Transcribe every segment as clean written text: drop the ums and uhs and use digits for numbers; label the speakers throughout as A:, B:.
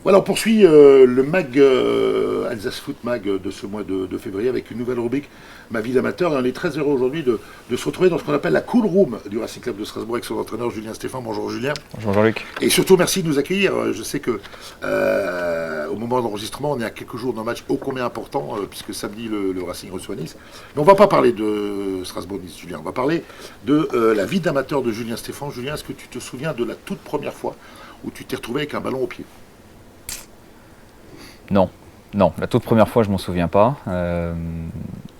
A: Voilà, on poursuit le mag Alsace Foot Mag de ce mois de février avec une nouvelle rubrique, Ma vie d'amateur. Et on est très heureux aujourd'hui de se retrouver dans ce qu'on appelle la Cool Room du Racing Club de Strasbourg avec son entraîneur Julien Stéphan. Bonjour Julien.
B: Bonjour Jean-Luc.
A: Et surtout merci de nous accueillir. Je sais que au moment de l'enregistrement, on est à quelques jours d'un match ô combien important, puisque samedi le Racing reçoit Nice. Mais on ne va pas parler de Strasbourg-Nice, Julien. On va parler de la vie d'amateur de Julien Stéphan. Julien, est-ce que tu te souviens de la toute première fois où tu t'es retrouvé avec un ballon au pied ?
B: Non, la toute première fois je m'en souviens pas,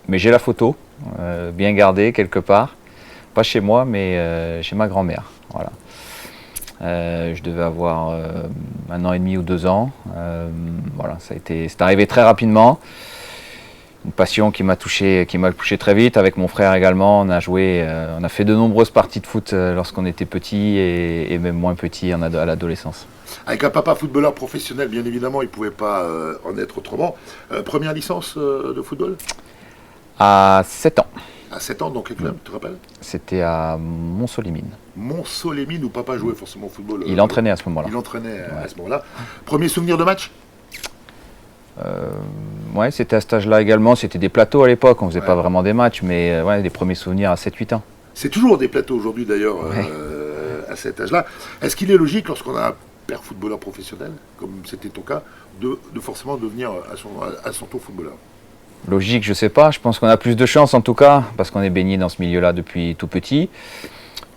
B: mais j'ai la photo, bien gardée quelque part, pas chez moi mais chez ma grand-mère. Voilà. Je devais avoir 1 an et demi ou 2 ans, voilà, c'est arrivé très rapidement, une passion qui m'a touché très vite. Avec mon frère également, on a fait de nombreuses parties de foot lorsqu'on était petit et même moins petit à l'adolescence.
A: Avec un papa footballeur professionnel, bien évidemment, il ne pouvait pas en être autrement. Première licence de football ?
B: À 7 ans.
A: À 7 ans, dans quel club, tu te rappelles ?
B: C'était à Montceau-les-Mines.
A: Montceau-les-Mines, où papa jouait forcément au football.
B: Il entraînait à ce moment-là.
A: Il entraînait à ce moment-là. Premier souvenir de match ?
B: Ouais, c'était à cet âge-là également. C'était des plateaux à l'époque, on ne faisait pas vraiment des matchs, mais des premiers souvenirs à 7-8 ans.
A: C'est toujours des plateaux aujourd'hui d'ailleurs, à cet âge-là. Est-ce qu'il est logique, lorsqu'on a un père footballeur professionnel, comme c'était ton cas, de forcément devenir à son tour footballeur ?
B: Logique, je sais pas. Je pense qu'on a plus de chance en tout cas, parce qu'on est baigné dans ce milieu-là depuis tout petit.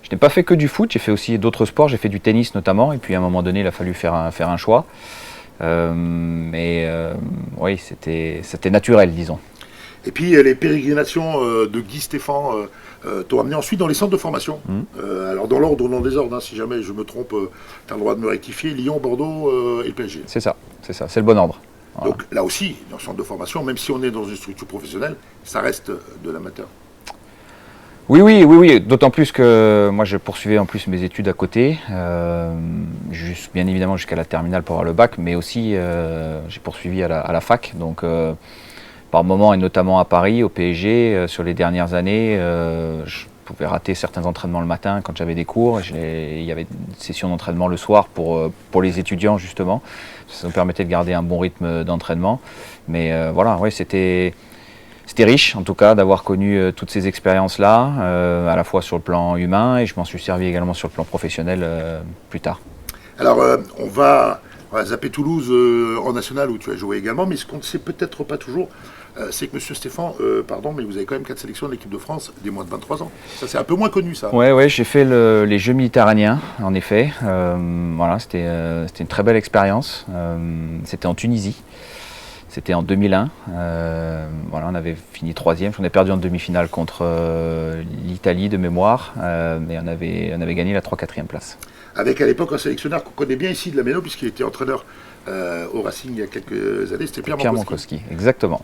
B: Je n'ai pas fait que du foot, j'ai fait aussi d'autres sports. J'ai fait du tennis notamment, et puis à un moment donné, il a fallu faire un choix. Oui, c'était naturel, disons.
A: Et puis les pérégrinations de Guy Stéphan t'ont amené ensuite dans les centres de formation. Alors dans l'ordre ou dans le désordre, si jamais je me trompe, tu as le droit de me rectifier, Lyon, Bordeaux et le PSG.
B: C'est ça, c'est le bon ordre. Voilà.
A: Donc là aussi, dans le centre de formation, même si on est dans une structure professionnelle, ça reste de l'amateur.
B: Oui, d'autant plus que moi je poursuivais en plus mes études à côté, bien évidemment jusqu'à la terminale pour avoir le bac, mais aussi j'ai poursuivi à la fac, donc par moment et notamment à Paris, au PSG, sur les dernières années, je pouvais rater certains entraînements le matin quand j'avais des cours, il y avait une session d'entraînement le soir pour les étudiants justement, ça nous permettait de garder un bon rythme d'entraînement, mais c'était riche, en tout cas, d'avoir connu toutes ces expériences-là, à la fois sur le plan humain, et je m'en suis servi également sur le plan professionnel plus tard.
A: Alors, on va zapper Toulouse en national, où tu as joué également, mais ce qu'on ne sait peut-être pas toujours, c'est que M. Stéphan, mais vous avez quand même 4 sélections de l'équipe de France des moins de 23 ans. Ça, c'est un peu moins connu, ça.
B: Ouais, j'ai fait les Jeux méditerranéens, en effet. C'était une très belle expérience. C'était en Tunisie. C'était en 2001, on avait fini 3e, on a perdu en demi-finale contre l'Italie de mémoire, mais on avait gagné la 3-4e place.
A: Avec à l'époque un sélectionneur qu'on connaît bien ici de la Méno, puisqu'il était entraîneur au Racing il y a quelques années, c'était Pierre
B: Mankowski. Exactement,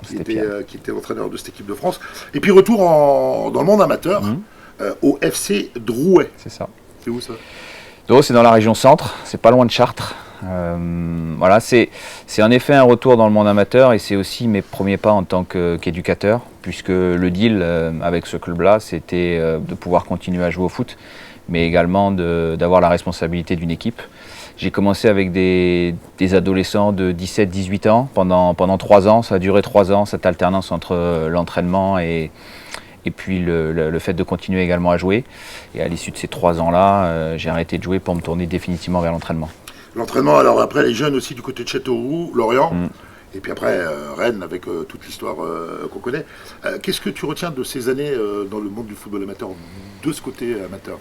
A: qui était entraîneur de cette équipe de France. Et puis retour dans le monde amateur, au FC Drouet.
B: C'est ça.
A: C'est où ça ?
B: Drouet, c'est dans la région centre, c'est pas loin de Chartres. C'est en effet un retour dans le monde amateur et c'est aussi mes premiers pas en tant qu'éducateur, puisque le deal avec ce club-là, c'était de pouvoir continuer à jouer au foot, mais également d'avoir la responsabilité d'une équipe. J'ai commencé avec des adolescents de 17-18 ans pendant 3 ans, ça a duré 3 ans, cette alternance entre l'entraînement et puis le fait de continuer également à jouer. Et à l'issue de ces 3 ans-là, j'ai arrêté de jouer pour me tourner définitivement vers l'entraînement.
A: L'entraînement, alors après les jeunes aussi du côté de Châteauroux, Lorient, et puis après Rennes avec toute l'histoire qu'on connaît. Qu'est-ce que tu retiens de ces années dans le monde du football amateur, de ce côté amateur ?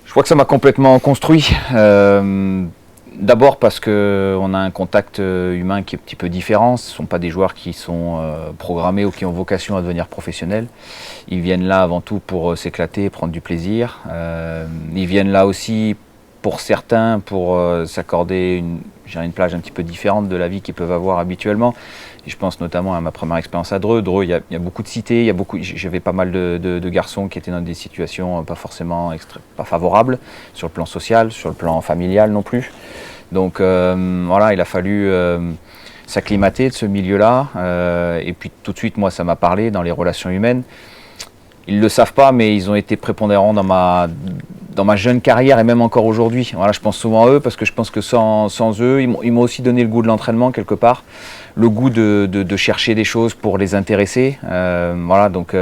B: Je crois que ça m'a complètement construit. D'abord parce qu'on a un contact humain qui est un petit peu différent. Ce ne sont pas des joueurs qui sont programmés ou qui ont vocation à devenir professionnels. Ils viennent là avant tout pour s'éclater, prendre du plaisir. Ils viennent là aussi pour certains, pour s'accorder une plage un petit peu différente de la vie qu'ils peuvent avoir habituellement. Et je pense notamment à ma première expérience à Dreux. Dreux, il y a beaucoup de cités, j'avais pas mal de garçons qui étaient dans des situations pas forcément pas favorables, sur le plan social, sur le plan familial non plus. Donc il a fallu s'acclimater de ce milieu-là. Et puis tout de suite, moi, ça m'a parlé dans les relations humaines. Ils ne le savent pas, mais ils ont été prépondérants dans ma jeune carrière et même encore aujourd'hui. Voilà, je pense souvent à eux parce que je pense que sans eux, ils m'ont aussi donné le goût de l'entraînement quelque part, le goût de chercher des choses pour les intéresser. Voilà, donc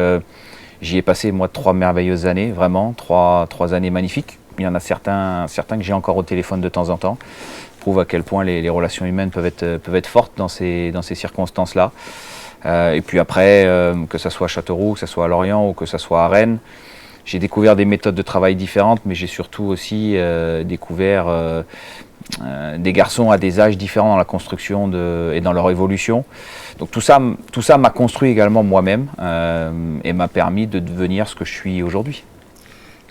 B: j'y ai passé moi 3 merveilleuses années, vraiment, 3 années magnifiques. Il y en a certains que j'ai encore au téléphone de temps en temps. Ça prouve à quel point les relations humaines peuvent être fortes dans ces circonstances-là. Et puis après, que ce soit à Châteauroux, que ce soit à Lorient ou que ce soit à Rennes, j'ai découvert des méthodes de travail différentes, mais j'ai surtout aussi découvert des garçons à des âges différents dans la construction et dans leur évolution. Donc tout ça m'a construit également moi-même et m'a permis de devenir ce que je suis aujourd'hui.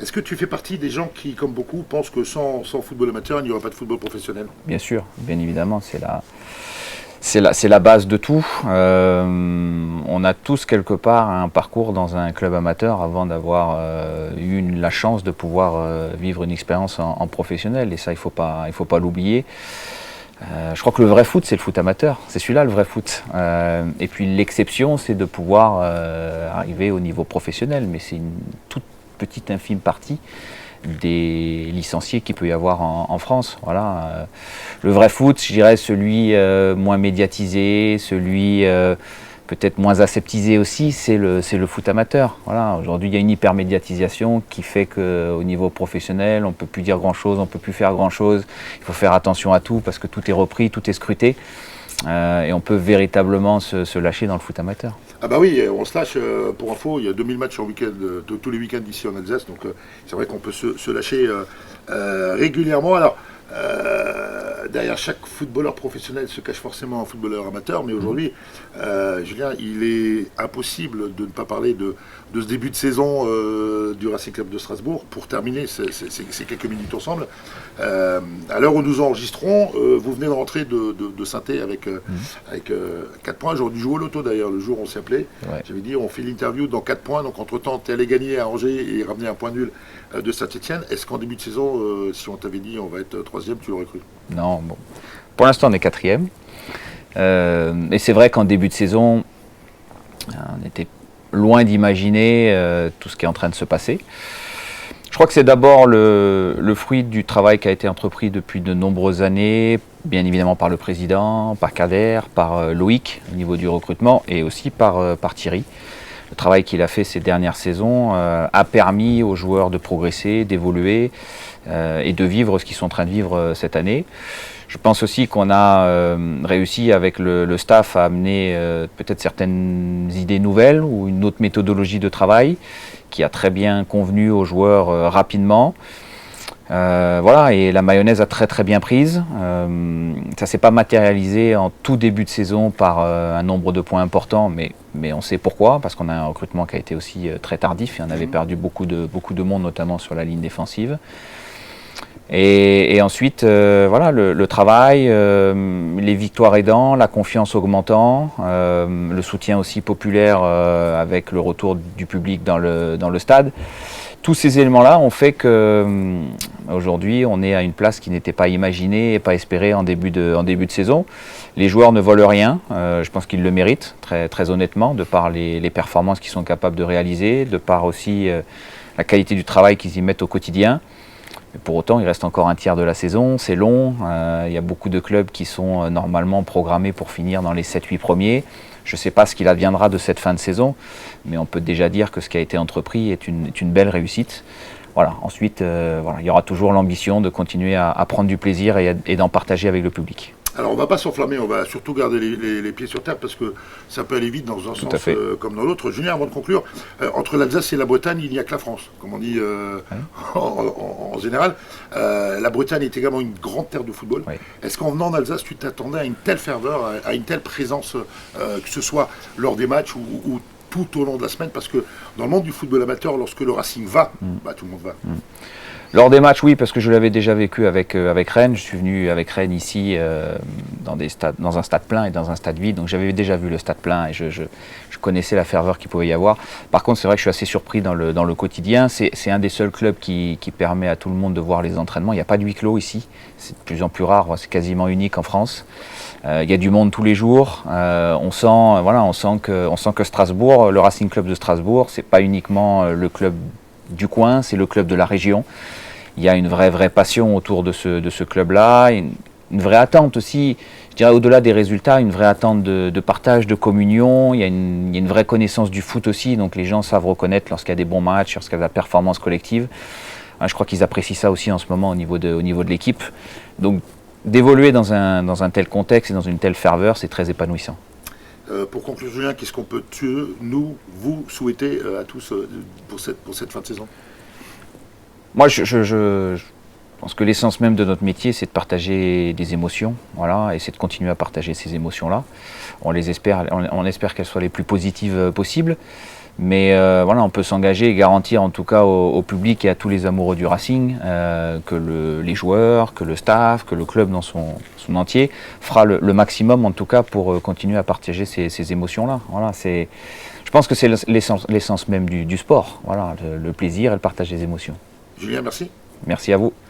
A: Est-ce que tu fais partie des gens qui, comme beaucoup, pensent que sans football amateur, il n'y aura pas de football professionnel?
B: Bien sûr, bien évidemment, c'est la base de tout. On a tous quelque part un parcours dans un club amateur avant d'avoir eu la chance de pouvoir vivre une expérience en professionnel. Et ça, il faut pas l'oublier. Je crois que le vrai foot, c'est le foot amateur. C'est celui-là le vrai foot. Et puis l'exception, c'est de pouvoir arriver au niveau professionnel. Mais c'est une toute petite infime partie des licenciés qu'il peut y avoir en France. Voilà. Le vrai foot, je dirais celui moins médiatisé, celui peut-être moins aseptisé aussi, c'est le foot amateur. Voilà. Aujourd'hui, il y a une hypermédiatisation qui fait qu'au niveau professionnel, on ne peut plus dire grand-chose, on ne peut plus faire grand-chose. Il faut faire attention à tout parce que tout est repris, tout est scruté. Et on peut véritablement se lâcher dans le foot amateur.
A: Ah bah oui, on se lâche, pour info, il y a 2000 matchs en week-end, tous les week-ends ici en Alsace, donc c'est vrai qu'on peut se lâcher régulièrement. Alors, derrière chaque footballeur professionnel se cache forcément un footballeur amateur, mais aujourd'hui, Julien, il est impossible de ne pas parler de ce début de saison du Racing Club de Strasbourg pour terminer ces quelques minutes ensemble. À l'heure où nous enregistrons, vous venez de rentrer de Saint-Étienne avec 4 points. J'aurais dû jouer au loto d'ailleurs, le jour où on s'est appelé. Ouais. J'avais dit, on fait l'interview dans 4 points, donc entre-temps, tu es allé gagner à Angers et ramener un point nul de Saint-Étienne. Est-ce qu'en début de saison, si on t'avait dit on va être 3e, tu l'aurais cru?
B: Non, bon. Pour l'instant, on est 4e. Et c'est vrai qu'en début de saison, on était loin d'imaginer tout ce qui est en train de se passer. Je crois que c'est d'abord le fruit du travail qui a été entrepris depuis de nombreuses années, bien évidemment par le président, par Kader, par Loïc au niveau du recrutement et aussi par Thierry. Le travail qu'il a fait ces dernières saisons a permis aux joueurs de progresser, d'évoluer et de vivre ce qu'ils sont en train de vivre cette année. Je pense aussi qu'on a réussi avec le staff à amener peut-être certaines idées nouvelles ou une autre méthodologie de travail qui a très bien convenu aux joueurs rapidement. Voilà, et la mayonnaise a très bien prise. Ça ne s'est pas matérialisé en tout début de saison par un nombre de points important, mais on sait pourquoi, parce qu'on a un recrutement qui a été aussi très tardif et on avait perdu beaucoup de monde, notamment sur la ligne défensive. Et ensuite, voilà, le travail, les victoires aidant, la confiance augmentant, le soutien aussi populaire avec le retour du public dans le stade. Tous ces éléments-là ont fait qu'aujourd'hui, on est à une place qui n'était pas imaginée et pas espérée en début de saison. Les joueurs ne volent rien, je pense qu'ils le méritent, très honnêtement, de par les performances qu'ils sont capables de réaliser, de par aussi la qualité du travail qu'ils y mettent au quotidien. Mais pour autant, il reste encore un tiers de la saison, c'est long, il y a beaucoup de clubs qui sont normalement programmés pour finir dans les 7-8 premiers. Je ne sais pas ce qu'il adviendra de cette fin de saison, mais on peut déjà dire que ce qui a été entrepris est une belle réussite. Voilà. Ensuite, voilà, il y aura toujours l'ambition de continuer à prendre du plaisir et d'en partager avec le public.
A: Alors on ne va pas s'enflammer, on va surtout garder les pieds sur terre parce que ça peut aller vite dans un sens comme dans l'autre. Julien, avant de conclure, entre l'Alsace et la Bretagne, il n'y a que la France, comme on dit en général. La Bretagne est également une grande terre de football. Oui. Est-ce qu'en venant en Alsace, tu t'attendais à une telle ferveur, à une telle présence, que ce soit lors des matchs ou tout au long de la semaine, parce que dans le monde du football amateur, lorsque le Racing va, tout le monde va.
B: Lors des matchs, oui, parce que je l'avais déjà vécu avec Rennes. Je suis venu avec Rennes ici dans un stade plein et dans un stade vide. Donc j'avais déjà vu le stade plein et je connaissais la ferveur qu'il pouvait y avoir. Par contre, c'est vrai que je suis assez surpris dans le quotidien. C'est un des seuls clubs qui permet à tout le monde de voir les entraînements. Il n'y a pas de huis clos ici. C'est de plus en plus rare. C'est quasiment unique en France. Il y a du monde tous les jours. On sent que Strasbourg, le Racing Club de Strasbourg, c'est pas uniquement le club du coin, c'est le club de la région. Il y a une vraie passion autour de ce club-là, une vraie attente aussi, je dirais au-delà des résultats, une vraie attente de partage, de communion. Il y a une vraie connaissance du foot aussi, donc les gens savent reconnaître lorsqu'il y a des bons matchs, lorsqu'il y a de la performance collective. Je crois qu'ils apprécient ça aussi en ce moment au niveau de l'équipe. Donc d'évoluer dans un tel contexte et dans une telle ferveur, c'est très épanouissant.
A: Pour conclure, Julien, qu'est-ce qu'on peut, vous souhaiter à tous pour cette fin de saison?
B: Moi, je pense que l'essence même de notre métier, c'est de partager des émotions, voilà, et c'est de continuer à partager ces émotions-là. On espère qu'elles soient les plus positives possibles, mais voilà, on peut s'engager et garantir en tout cas au public et à tous les amoureux du Racing que les joueurs, que le staff, que le club dans son entier fera le maximum en tout cas pour continuer à partager ces émotions-là. Voilà, je pense que c'est l'essence même du sport, voilà, le plaisir et le partage des émotions.
A: Julien, merci.
B: Merci à vous.